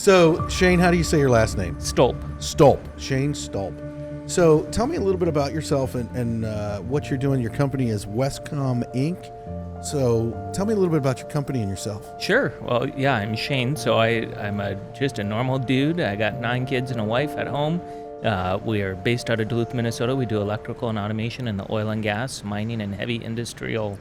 So, Shane, how do you say your last name? Stolp. Stolp. Shane Stolp. So, tell me a little bit about yourself and what you're doing. Your company is Wescom Inc. So, tell me a little bit about your company and yourself. Sure. Well, yeah, I'm Shane. So I'm just a normal dude. I got 9 kids and a wife at home. We are based out of Duluth, Minnesota. We do electrical and automation in the oil and gas, mining, and heavy industrial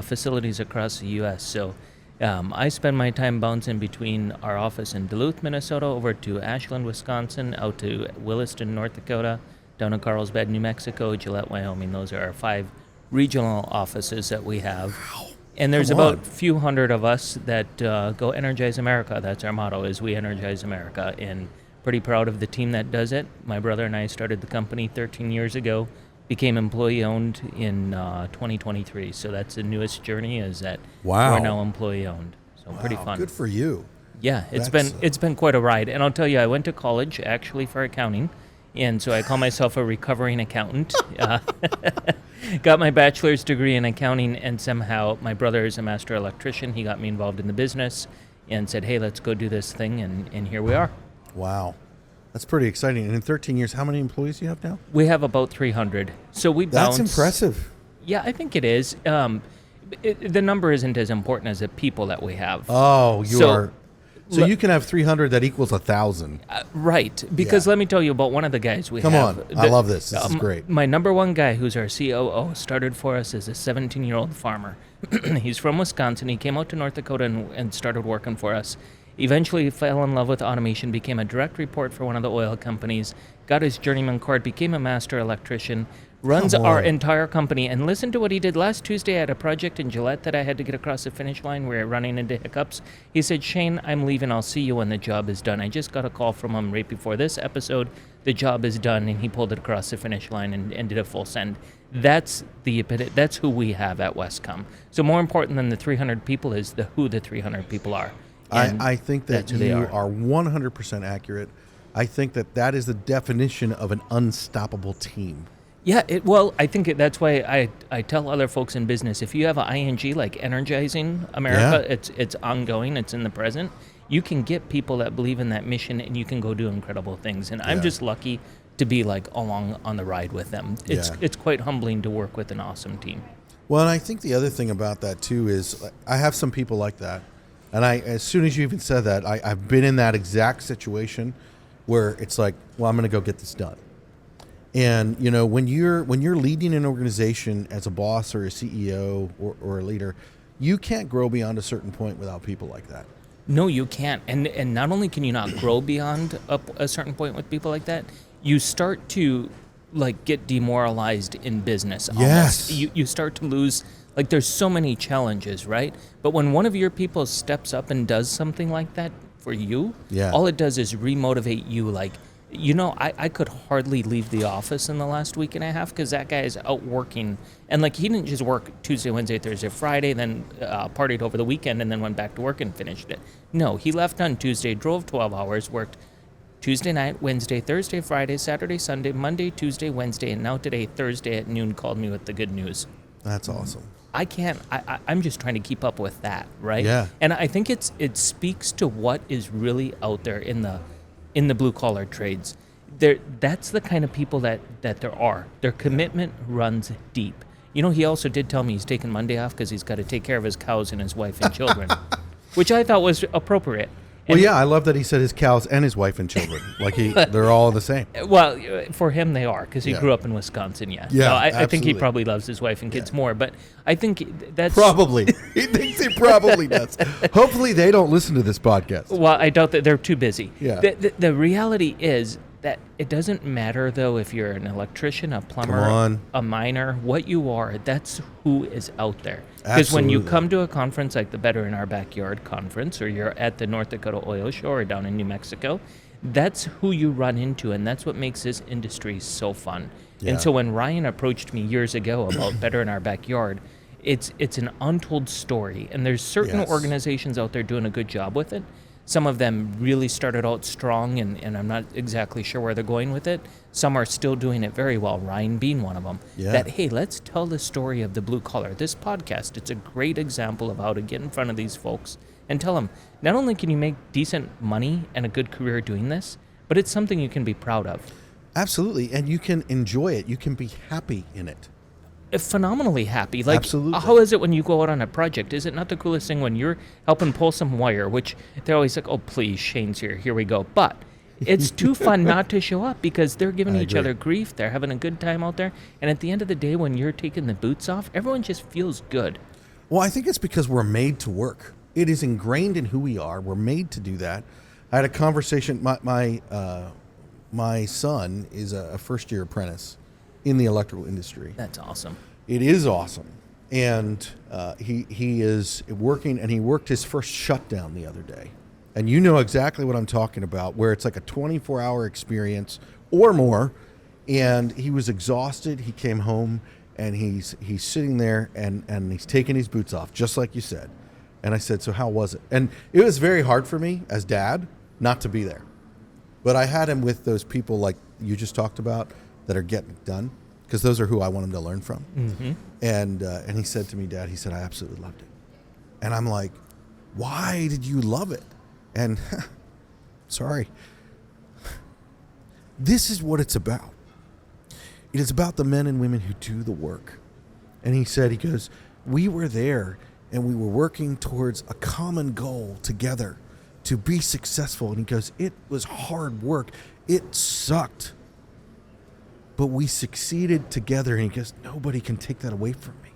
facilities across the U.S. So I spend my time bouncing between our office in Duluth, Minnesota, over to Ashland, Wisconsin, out to Williston, North Dakota, down to Carlsbad, New Mexico, Gillette, Wyoming. Those are our 5 regional offices that we have. Wow. And there's about a few hundred of us that go Energize America. That's our motto, is we energize America. And pretty proud of the team that does it. My brother and I started the company 13 years ago, became employee-owned in 2023. So that's the newest journey, is that we're now employee-owned. So pretty fun. Good for you. Yeah, it's been quite a ride. And I'll tell you, I went to college, actually, for accounting. And so I call myself a recovering accountant. Got my bachelor's degree in accounting, and somehow my brother is a master electrician. He got me involved in the business and said, hey, let's go do this thing, and here we are. Wow. That's pretty exciting. And in 13 years, how many employees do you have now? We have about 300. So we bounce. That's impressive. Yeah, I think it is. The number isn't as important as the people that we have. Oh, So you can have 300 that equals 1,000. Right. Because let me tell you about one of the guys we have. Come on. I love this. This is great. My number one guy, who's our COO, started for us as a 17-year-old farmer. He's from Wisconsin. He came out to North Dakota and started working for us. Eventually fell in love with automation, became a direct report for one of the oil companies, got his journeyman card, became a master electrician, runs our entire company. And listen to what he did last Tuesday. I had a project in Gillette that I had to get across the finish line. We were running into hiccups. He said, Shane, I'm leaving. I'll see you when the job is done. I just got a call from him right before this episode. The job is done, and he pulled it across the finish line and did a full send. That's who we have at Wescom. So more important than the 300 people is who the 300 people are. I think that you are 100% accurate. I think that is the definition of an unstoppable team. Yeah, I think that's why I tell other folks in business, if you have an ING like Energizing America, it's ongoing, it's in the present, you can get people that believe in that mission, and you can go do incredible things. And I'm just lucky to be along on the ride with them. It's quite humbling to work with an awesome team. Well, and I think the other thing about that too is I have some people like that. And as soon as you even said that, I've been in that exact situation where it's like, well, I'm going to go get this done. And when you're leading an organization as a boss or a CEO or a leader, you can't grow beyond a certain point without people like that. No, you can't. And not only can you not grow beyond a certain point with people like that, you start to get demoralized in business. Yes. You start to lose. There's so many challenges, right? But when one of your people steps up and does something like that for you, all it does is remotivate you. I could hardly leave the office in the last week and a half because that guy is out working. And he didn't just work Tuesday, Wednesday, Thursday, Friday, then partied over the weekend and then went back to work and finished it. No, he left on Tuesday, drove 12 hours, worked Tuesday night, Wednesday, Thursday, Friday, Saturday, Sunday, Monday, Tuesday, Wednesday, and now today, Thursday at noon, called me with the good news. That's awesome. I can't. I'm just trying to keep up with that, right? Yeah. And I think it speaks to what is really out there in the blue collar trades. That's the kind of people that there are. Their commitment runs deep. He also did tell me he's taking Monday off because he's got to take care of his cows and his wife and children, which I thought was appropriate. Well, I love that he said his cows and his wife and children. They're all the same. Well, for him they are, because he grew up in Wisconsin, Yeah, so I think he probably loves his wife and kids more, but I think that's... Probably. He thinks he probably does. Hopefully they don't listen to this podcast. Well, I doubt that. They're too busy. Yeah. The reality is that it doesn't matter, though, if you're an electrician, a plumber, a miner, what you are, that's who is out there. Because when you come to a conference like the Better in Our Backyard conference, or you're at the North Dakota Oil Show or down in New Mexico, that's who you run into, and that's what makes this industry so fun. Yeah. And so when Ryan approached me years ago about Better in Our Backyard, it's an untold story, and there's certain organizations out there doing a good job with it. Some of them really started out strong, and I'm not exactly sure where they're going with it. Some are still doing it very well, Ryan being one of them. Yeah. That, hey, let's tell the story of the blue collar. This podcast, it's a great example of how to get in front of these folks and tell them, not only can you make decent money and a good career doing this, but it's something you can be proud of. Absolutely. And you can enjoy it. You can be happy in it. Phenomenally happy. Like, Absolutely. how is it when you go out on a project? Is it not the coolest thing when you're helping pull some wire, which they're always like, oh, please, Shane's here we go. But it's too fun not to show up because they're giving each other grief. They're having a good time out there. And at the end of the day, when you're taking the boots off, everyone just feels good. Well, I think it's because we're made to work. It is ingrained in who we are. We're made to do that. I had a conversation. My son is a first-year apprentice in the electrical industry. That's awesome. It is awesome. And he is working, and he worked his first shutdown the other day. And you know exactly what I'm talking about, where it's like a 24-hour experience or more. And he was exhausted. He came home, and he's sitting there, and he's taking his boots off, just like you said. And I said, so how was it? And it was very hard for me as dad not to be there. But I had him with those people like you just talked about that are getting it done, because those are who I want him to learn from. Mm-hmm. And he said to me, Dad, he said, I absolutely loved it. And I'm like, why did you love it? And sorry, this is what it's about. It is about the men and women who do the work. And he goes, we were there and we were working towards a common goal together to be successful. And he goes, it was hard work. It sucked. But we succeeded together. And he goes, nobody can take that away from me.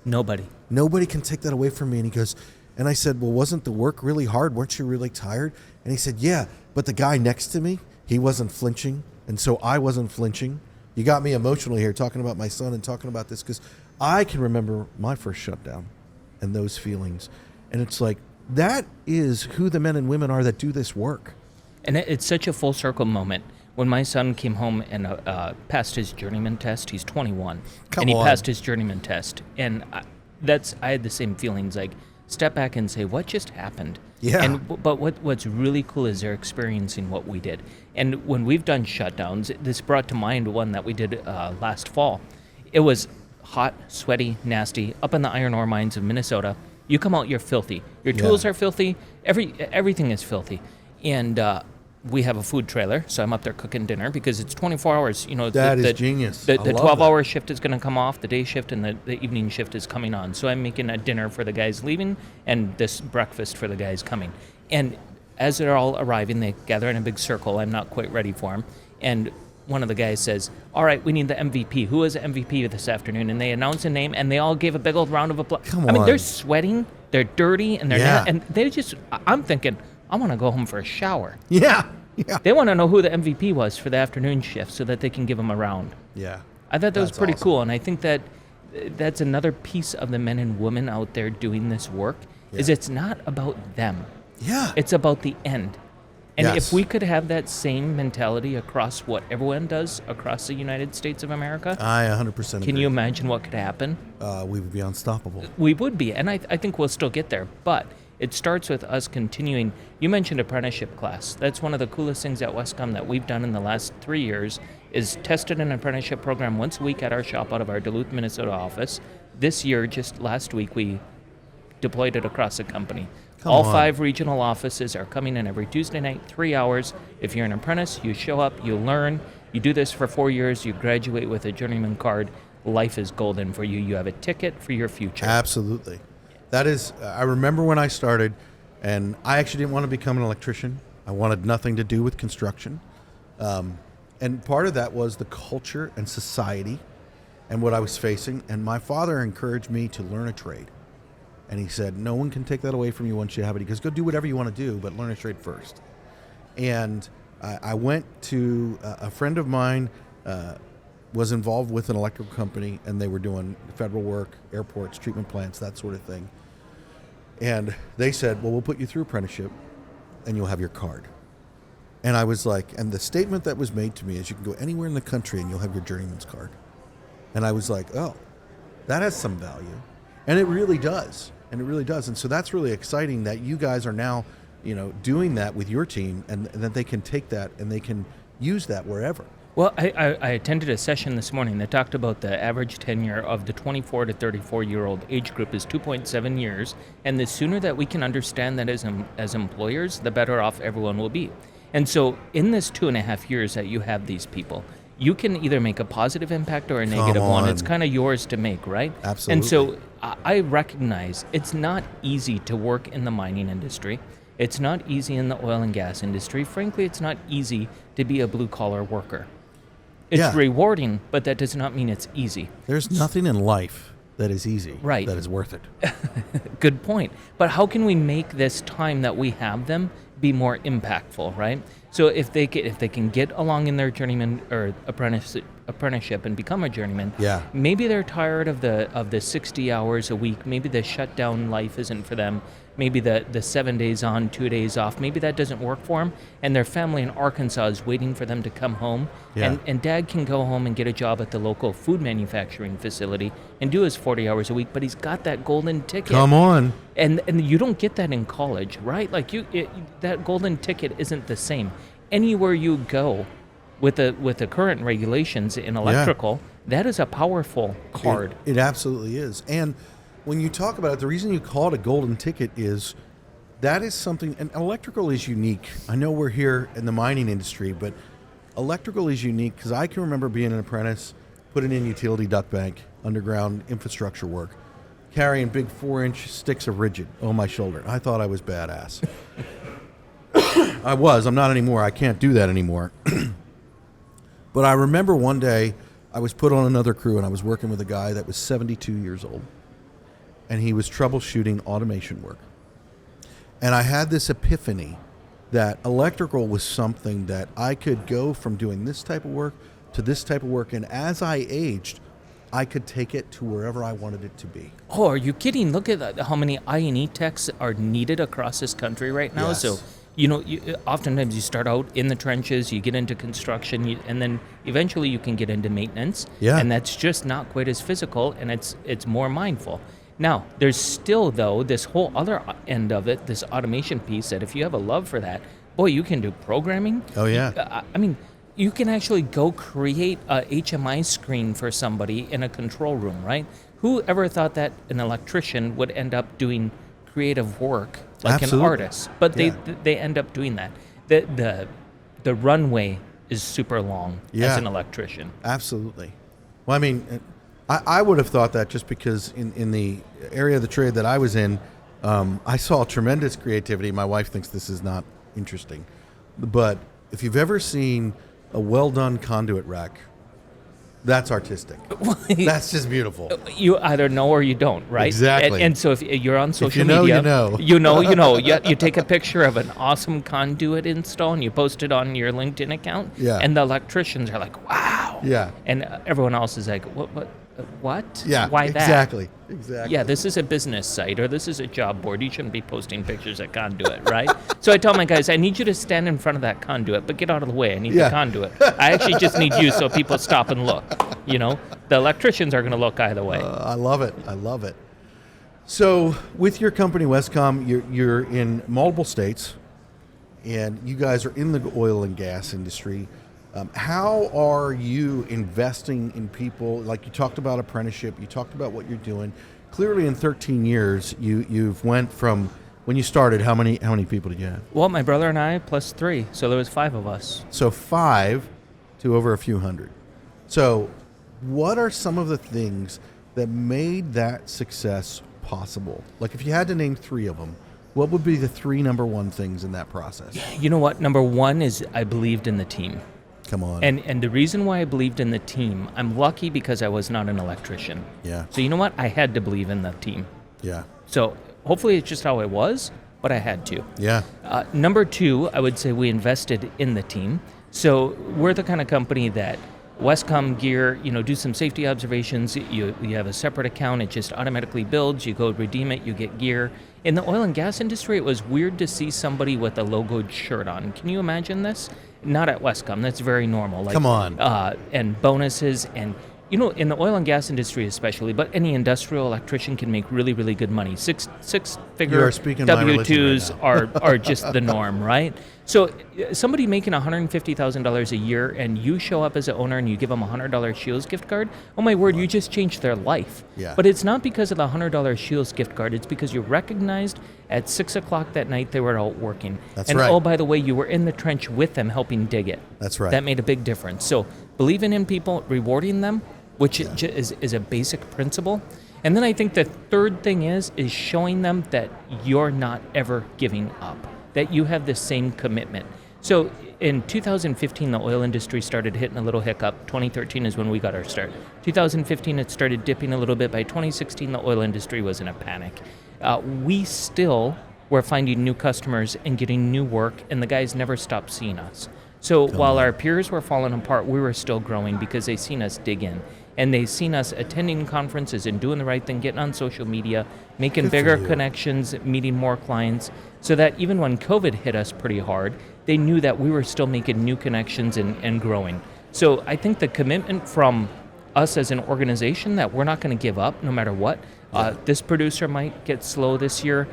Nobody can take that away from me. And he goes, and I said, well, wasn't the work really hard? Weren't you really tired? And he said, yeah, but the guy next to me, he wasn't flinching. And so I wasn't flinching. You got me emotional here talking about my son and talking about this, because I can remember my first shutdown and those feelings. And it's like, that is who the men and women are that do this work. And it's such a full circle moment. When my son came home and passed his journeyman test, he's 21, and he passed his journeyman test. And I had the same feelings, like, step back and say, what just happened? Yeah. But what's really cool is they're experiencing what we did. And when we've done shutdowns, this brought to mind one that we did last fall. It was hot, sweaty, nasty, up in the iron ore mines of Minnesota. You come out, you're filthy. Your tools are filthy. Everything is filthy. And we have a food trailer, so I'm up there cooking dinner because it's 24 hours. You know, that is genius. The 12-hour shift is going to come off, the day shift, and the evening shift is coming on. So I'm making a dinner for the guys leaving and this breakfast for the guys coming. And as they're all arriving, they gather in a big circle. I'm not quite ready for them. And one of the guys says, all right, we need the MVP. Who is the MVP this afternoon? And they announce a name, and they all gave a big old round of applause. Come on. They're sweating, they're dirty, and they're not, and they just, I'm thinking, I want to go home for a shower. Yeah. They want to know who the MVP was for the afternoon shift so that they can give them a round. Yeah. I thought that was pretty awesome. cool, and I think that that's another piece of the men and women out there doing this work, is it's not about them. Yeah. It's about the end. And Yes. if we could have that same mentality across what everyone does across the United States of America, I 100% agree. can you imagine what could happen? We would be unstoppable. We would be, and I think we'll still get there, but it starts with us continuing. You mentioned apprenticeship class. That's one of the coolest things at Wescom that we've done in the last 3 years, is tested an apprenticeship program once a week at our shop out of our Duluth, Minnesota office. This year, just last week, we deployed it across the company. All 5 regional offices are coming in every Tuesday night, 3 hours. If you're an apprentice, you show up, you learn. You do this for 4 years, you graduate with a journeyman card. Life is golden for you. You have a ticket for your future. Absolutely. That is, I remember when I started, and I actually didn't want to become an electrician. I wanted nothing to do with construction. And part of that was the culture and society and what I was facing. And my father encouraged me to learn a trade. And he said, no one can take that away from you once you have it. He goes, go do whatever you want to do, but learn a trade first. And I went to a friend of mine, was involved with an electrical company, and they were doing federal work, airports, treatment plants, that sort of thing. And they said, well, we'll put you through apprenticeship, and you'll have your card. And I was like, and the statement that was made to me is, you can go anywhere in the country, and you'll have your journeyman's card. And I was like, oh, that has some value. And it really does. And it really does. And so that's really exciting that you guys are now, doing that with your team, and that they can take that and they can use that wherever. Well, I attended a session this morning that talked about the average tenure of the 24 to 34-year-old age group is 2.7 years, and the sooner that we can understand that as employers, the better off everyone will be. And so in this 2.5 years that you have these people, you can either make a positive impact or a negative one. It's kind of yours to make, right? Absolutely. And so I recognize it's not easy to work in the mining industry. It's not easy in the oil and gas industry. Frankly, it's not easy to be a blue-collar worker. It's rewarding, but that does not mean it's easy. There's nothing in life that is easy, right, that is worth it. Good point. But how can we make this time that we have them be more impactful, right? So if they can get along in their journeyman or apprenticeship and become a journeyman, maybe they're tired of the 60 hours a week. Maybe the shutdown life isn't for them. Maybe the 7 days on, 2 days off. Maybe that doesn't work for them, and their family in Arkansas is waiting for them to come home. And Dad can go home and get a job at the local food manufacturing facility and do his 40 hours a week, but he's got that golden ticket. Come on. And you don't get that in college, right? Like that golden ticket isn't the same. Anywhere you go with the current regulations in electrical, that is a powerful card. It absolutely is. And when you talk about it, the reason you call it a golden ticket is that is something, and electrical is unique. I know we're here in the mining industry, but electrical is unique because I can remember being an apprentice, putting in utility duct bank, underground infrastructure work, carrying big 4-inch sticks of rigid on my shoulder. I thought I was badass. I was. I'm not anymore. I can't do that anymore. But I remember one day I was put on another crew and I was working with a guy that was 72 years old. And he was troubleshooting automation work. And I had this epiphany that electrical was something that I could go from doing this type of work to this type of work. And as I aged, I could take it to wherever I wanted it to be. Oh, are you kidding? Look at how many I&E techs are needed across this country right now. Yes. So, oftentimes you start out in the trenches, you get into construction, and then eventually you can get into maintenance. Yeah. And that's just not quite as physical, and it's more mindful. Now, there's still, though, this whole other end of it, this automation piece, that if you have a love for that, boy, you can do programming. Oh, yeah. You can actually go create a HMI screen for somebody in a control room, right? Who ever thought that an electrician would end up doing creative work like Absolutely. an artist? But they end up doing that. The runway is super long as an electrician. Absolutely. Well, I would have thought that just because in the area of the trade that I was in, I saw tremendous creativity. My wife thinks this is not interesting. But if you've ever seen a well-done conduit rack, that's artistic. That's just beautiful. You either know or you don't, right? Exactly. And so if you're on social if you know, media, you know. you know. You take a picture of an awesome conduit install and you post it on your LinkedIn account. Yeah. And the electricians are like, wow. Yeah. And everyone else is like, what? Yeah. Why that? Exactly. Yeah, this is a business site or this is a job board. You shouldn't be posting pictures of conduit, right? So I tell my guys, I need you to stand in front of that conduit, but get out of the way. I need the conduit. I actually just need you so people stop and look. The electricians are going to look either way. I love it. So with your company, Wescom, you're in multiple states, and you guys are in the oil and gas industry. How are you investing in people? Like you talked about apprenticeship, you talked about what you're doing. Clearly, in 13 years, you've went from when you started. How many people did you have? Well, my brother and I plus 3, so there was 5 of us. So 5 to over a few hundred. So, what are some of the things that made that success possible? Like, if you had to name 3 of them, what would be the 3 number 1 things in that process? You know what? Number 1 is I believed in the team. Come on. And the reason why I believed in the team, I'm lucky because I was not an electrician. Yeah. So you know what? I had to believe in the team. Yeah. So hopefully it's just how I was, but I had to. Yeah. Number 2, I would say we invested in the team. So we're the kind of company that Wescom gear, do some safety observations. You have a separate account. It just automatically builds. You go redeem it. You get gear. In the oil and gas industry, it was weird to see somebody with a logoed shirt on. Can you imagine this? Not at Wescom. That's very normal. Come on. And bonuses, and in the oil and gas industry especially, but any industrial electrician can make really, really good money. Six You figure are speaking my religion W-2s right now. are just the norm, right? So somebody making $150,000 a year, and you show up as an owner and you give them a $100 Shields gift card, oh my word, you just changed their life. Yeah. But it's not because of the $100 Shields gift card. It's because you recognized at 6 o'clock that night they were out working. That's and right. oh, by the way, you were in the trench with them helping dig it. That's right. That made a big difference. So believing in people, rewarding them, which is a basic principle. And then I think the third thing is showing them that you're not ever giving up, that you have the same commitment. So in 2015, the oil industry started hitting a little hiccup. 2013 is when we got our start. 2015, it started dipping a little bit. By 2016, the oil industry was in a panic. We still were finding new customers and getting new work, and the guys never stopped seeing us. So while our peers were falling apart, we were still growing because they seen us dig in. And they seen us attending conferences and doing the right thing, getting on social media, making Good for bigger you. connections, meeting more clients, so that even when COVID hit us pretty hard, they knew that we were still making new connections and growing. So I think the commitment from us as an organization that we're not going to give up no matter what. This producer might get slow this year.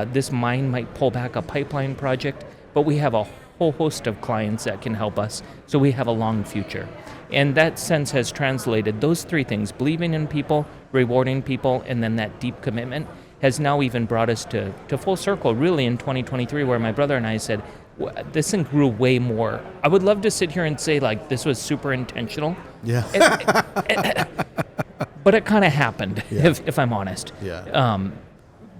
This mine might pull back a pipeline project, but we have a whole host of clients that can help us, so we have a long future. And that sense has translated those three things: believing in people, rewarding people, and then that deep commitment has now even brought us to full circle, really, in 2023, where my brother and I said, this thing grew way more. I would love to sit here and say, like, this was super intentional. Yeah. But it kind of happened, if I'm honest. Yeah.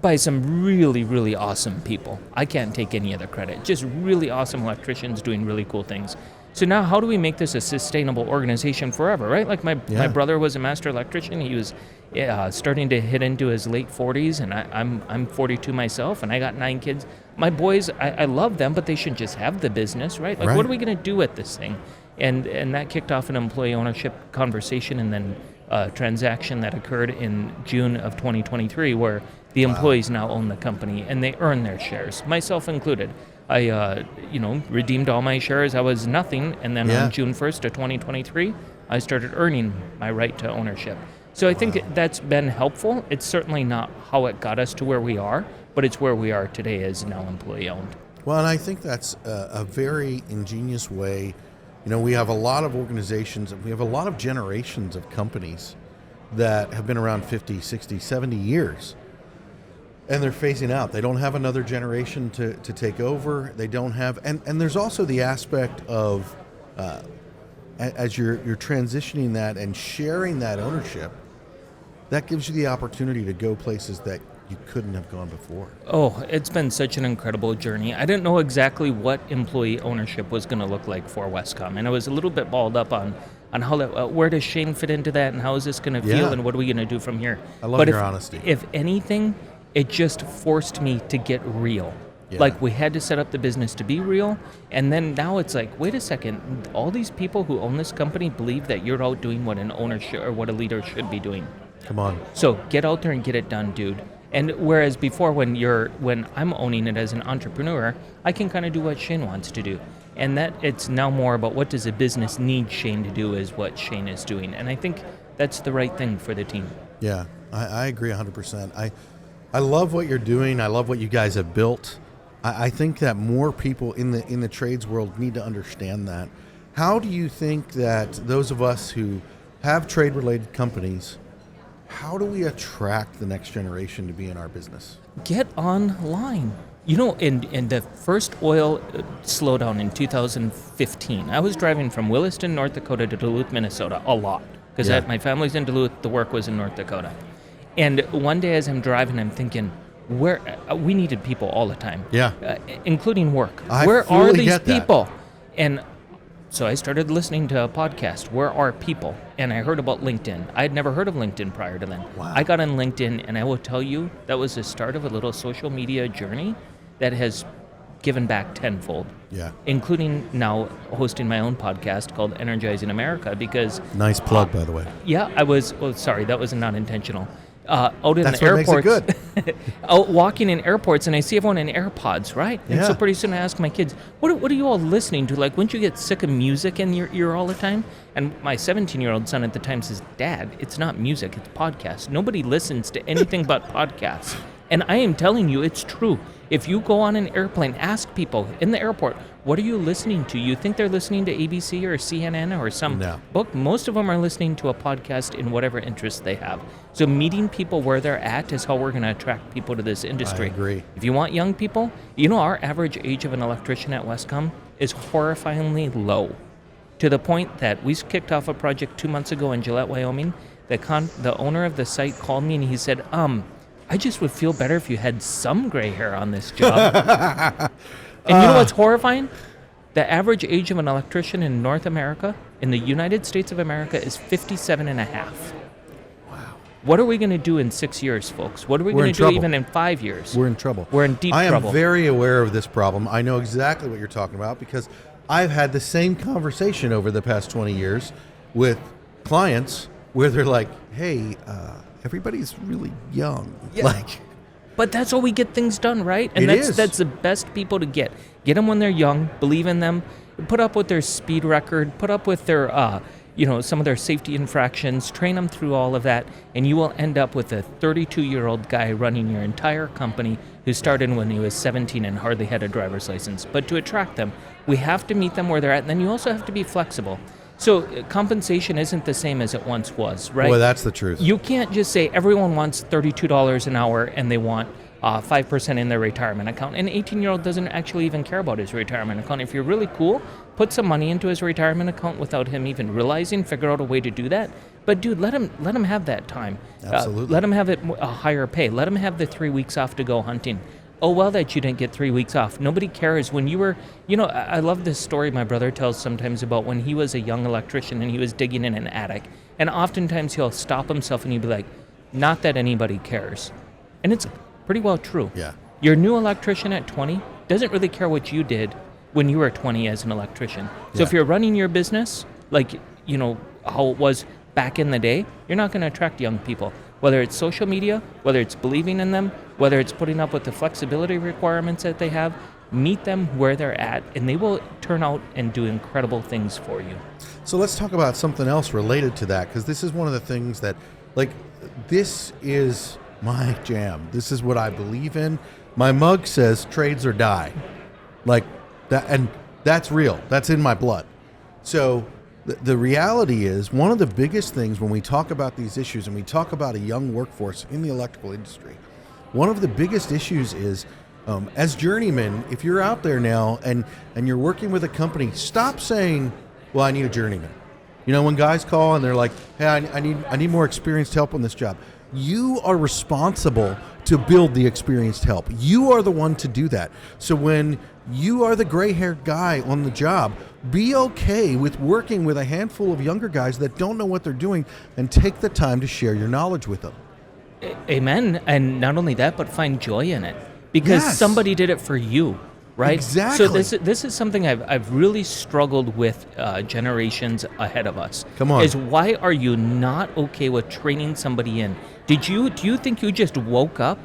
By some really, really awesome people. I can't take any of the credit. Just really awesome electricians doing really cool things. So now how do we make this a sustainable organization forever, right? Like my brother was a master electrician. He was starting to hit into his late 40s, and I'm 42 myself, and I got 9 kids. My boys, I love them, but they shouldn't just have the business, right? Like, what are we going to do with this thing? And that kicked off an employee ownership conversation, and then a transaction that occurred in June of 2023 where the employees now own the company, and they earn their shares, myself included. I, redeemed all my shares. I was nothing, and then on June 1st of 2023, I started earning my right to ownership. So I think that's been helpful. It's certainly not how it got us to where we are, but it's where we are today as now employee-owned. Well, and I think that's a very ingenious way. We have a lot of organizations, we have a lot of generations of companies that have been around 50, 60, 70 years. And they're phasing out. They don't have another generation to take over. They don't have, and there's also the aspect of, as you're transitioning that and sharing that ownership, that gives you the opportunity to go places that you couldn't have gone before. Oh, it's been such an incredible journey. I didn't know exactly what employee ownership was going to look like for Wescom, and I was a little bit balled up on how that, where does Shane fit into that, and how is this going to feel, and what are we going to do from here? I love your honesty. If anything, it just forced me to get real. Yeah. Like, we had to set up the business to be real, and then now it's like, wait a second, all these people who own this company believe that you're out doing what an owner should, or what a leader should be doing. Come on. So get out there and get it done, dude. And whereas before, when I'm owning it as an entrepreneur, I can kind of do what Shane wants to do. And that it's now more about what does a business need Shane to do is what Shane is doing. And I think that's the right thing for the team. Yeah, I agree 100%. I love what you're doing. I love what you guys have built. I think that more people in the trades world need to understand that. How do you think that those of us who have trade-related companies, how do we attract the next generation to be in our business? Get online. In the first oil slowdown in 2015, I was driving from Williston, North Dakota to Duluth, Minnesota a lot because my family's in Duluth, the work was in North Dakota. And one day as I'm driving, I'm thinking, we needed people all the time, including work. Where are these people? And so I started listening to a podcast, Where Are People? And I heard about LinkedIn. I had never heard of LinkedIn prior to then. Wow. I got on LinkedIn, and I will tell you, that was the start of a little social media journey that has given back tenfold. Yeah. Including now hosting my own podcast called Energizing America, because... Nice plug, by the way. Yeah, I was... Oh, sorry, that was not intentional. out in That's the what makes it airports, good. out walking in airports, and I see everyone in AirPods, right? And Yeah. so pretty soon I ask my kids, what are you all listening to? Like, wouldn't you get sick of music in your ear all the time? And my 17-year-old son at the time says, Dad, it's not music, it's podcasts. Nobody listens to anything but podcasts. And I am telling you, it's true. If you go on an airplane, ask people in the airport, what are you listening to? You think they're listening to ABC or CNN or some No. book? Most of them are listening to a podcast in whatever interest they have. So meeting people where they're at is how we're going to attract people to this industry. I agree. If you want young people, our average age of an electrician at Wescom is horrifyingly low, to the point that we kicked off a project 2 months ago in Gillette, Wyoming. The owner of the site called me and he said, I just would feel better if you had some gray hair on this job. And you know what's horrifying? The average age of an electrician in North America, in the United States of America, is 57 and a half. Wow. What are we going to do in 6 years, folks? What are we We're going in to do trouble. even in 5 years? We're in trouble. We're in deep I am trouble. very aware of this problem. I know exactly what you're talking about because I've had the same conversation over the past 20 years with clients where they're like, hey, everybody's really young. Yeah. Like, But that's how we get things done, right? And It is. that's the best people to get. Get them when they're young, believe in them, put up with their speed record, put up with their, some of their safety infractions, train them through all of that, and you will end up with a 32-year-old guy running your entire company who started when he was 17 and hardly had a driver's license. But to attract them, we have to meet them where they're at, and then you also have to be flexible. So compensation isn't the same as it once was, right? Well, that's the truth. You can't just say everyone wants $32 an hour and they want 5% in their retirement account. An 18-year-old doesn't actually even care about his retirement account. If you're really cool, put some money into his retirement account without him even realizing, figure out a way to do that. But dude, let him have that time. Absolutely. Let him have a higher pay. Let him have the 3 weeks off to go hunting. Oh, well, that you didn't get 3 weeks off. Nobody cares. When you were, I love this story my brother tells sometimes about when he was a young electrician and he was digging in an attic. And oftentimes he'll stop himself and he'll be like, not that anybody cares. And it's pretty well true. Yeah. Your new electrician at 20 doesn't really care what you did when you were 20 as an electrician. So Yeah. if you're running your business like, how it was back in the day, you're not going to attract young people. Whether it's social media, whether it's believing in them, whether it's putting up with the flexibility requirements that they have, meet them where they're at, and they will turn out and do incredible things for you. So let's talk about something else related to that, because this is one of the things that, this is my jam. This is what I believe in. My mug says trades or die. Like that, and that's real. That's in my blood. So the reality is, one of the biggest things when we talk about these issues and we talk about a young workforce in the electrical industry, one of the biggest issues is, as journeymen, if you're out there now and you're working with a company, stop saying, well, I need a journeyman. When guys call and they're like, hey, I need more experienced help on this job. You are responsible to build the experienced help. You are the one to do that. So when you are the gray-haired guy on the job, be okay with working with a handful of younger guys that don't know what they're doing, and take the time to share your knowledge with them. Amen. And not only that, but find joy in it, because Yes. somebody did it for you, right? Exactly. So this is something I've really struggled with generations ahead of us. Come on. Is why are you not okay with training somebody in? Do you think you just woke up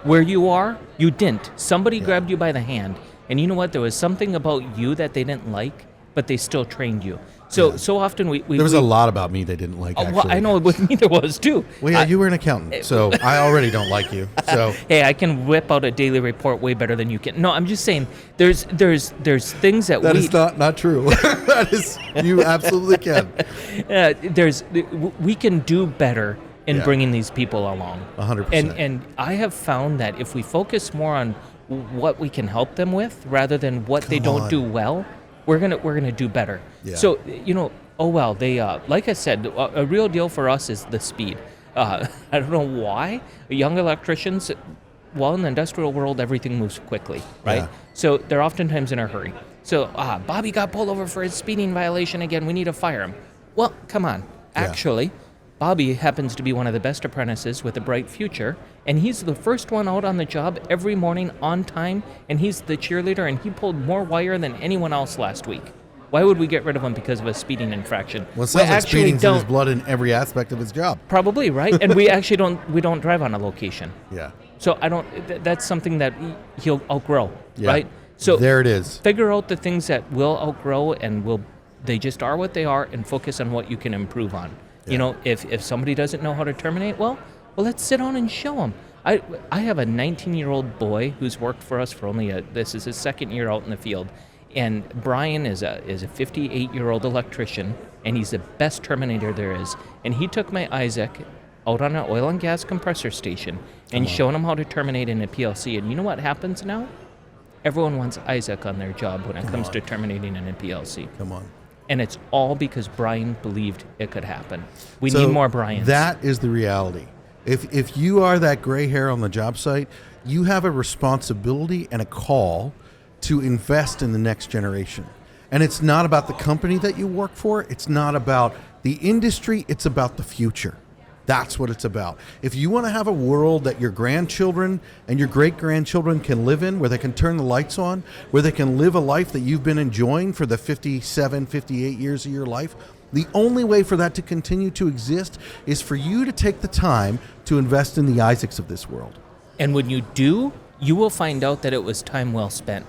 where you are? You didn't. Somebody grabbed you by the hand, and you know what? There was something about you that they didn't like, but they still trained you. So often we There was a lot about me they didn't like, actually. well, I know with me there was too. Well, yeah, you were an accountant, so I already don't like you. So Hey, I can whip out a daily report way better than you can. No, I'm just saying there's things that that we is not true. That is, you absolutely can. we can do better in Yeah. bringing these people along. 100%. And I have found that if we focus more on what we can help them with rather than what they don't on. do well, we're gonna do better. Yeah. So they like I said, a real deal for us is the speed. I don't know why young electricians. Well, in the industrial world, everything moves quickly, right? Yeah. So they're oftentimes in a hurry. So Bobby got pulled over for his speeding violation again. We need to fire him. Well, come on. Yeah. Actually, Bobby happens to be one of the best apprentices with a bright future, and he's the first one out on the job every morning on time, and he's the cheerleader, and he pulled more wire than anyone else last week. Why would we get rid of him because of a speeding infraction? Well, it We sounds like actually speeding's in his don't- blood in every aspect of his job. Probably, right? And we actually don't drive on a location. Yeah. So that's something that he'll outgrow, Yeah. right? So there it is. figure out the things that will outgrow and they just are what they are, and focus on what you can improve on. Yeah. You know, if somebody doesn't know how to terminate, well, let's sit down and show them. I have a 19-year-old boy who's worked for us for this is his second year out in the field. And Brian is a 58-year-old electrician, and he's the best terminator there is. And he took my Isaac out on an oil and gas compressor station and showed him how to terminate in a PLC. And you know what happens now? Everyone wants Isaac on their job when it comes to terminating in a PLC. Come on. And it's all because Brian believed it could happen. We So need more Brians. That is the reality. If you are that gray hair on the job site, you have a responsibility and a call to invest in the next generation. And it's not about the company that you work for. It's not about the industry. It's about the future. That's what it's about. If you want to have a world that your grandchildren and your great-grandchildren can live in, where they can turn the lights on, where they can live a life that you've been enjoying for the 57, 58 years of your life, the only way for that to continue to exist is for you to take the time to invest in the Isaacs of this world. And when you do, you will find out that it was time well spent.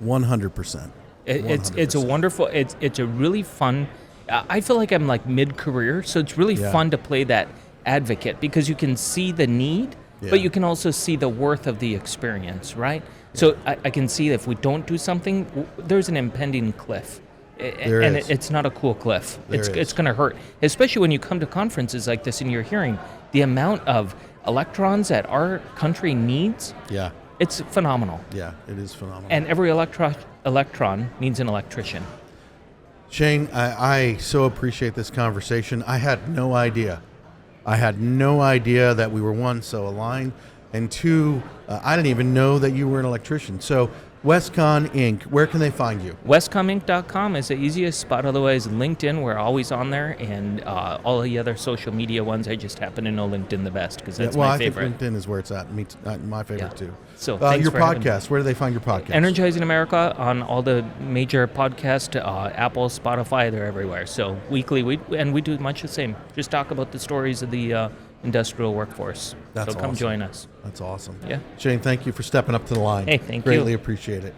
100%. It's a wonderful, it's a really fun, I feel like I'm like mid-career, so it's really fun to play that advocate because you can see the need, but you can also see the worth of the experience, right? So I can see if we don't do something, there's an impending cliff. And it's not a cool cliff. It's going to hurt, especially when you come to conferences like this and you're hearing the amount of electrons that our country needs. Yeah. It's phenomenal. Yeah, it is phenomenal. And every electron needs an electrician. Shane, I so appreciate this conversation. I had no idea. That we were, one, so aligned, and two, I didn't even know that you were an electrician. So Wescom Inc., where can they find you? Wescominc.com is the easiest spot. Otherwise, LinkedIn, we're always on there. And all the other social media ones, I just happen to know LinkedIn the best because that's my favorite. I think LinkedIn is where it's at. My favorite too. So your podcast, where do they find your podcast? Energizing America on all the major podcast, Apple, Spotify, they're everywhere. So weekly, we do much the same. Just talk about the stories of the industrial workforce. That's so come awesome. join us. That's awesome. Yeah. Shane, thank you for stepping up to the line. Hey, thank you. Greatly appreciate it.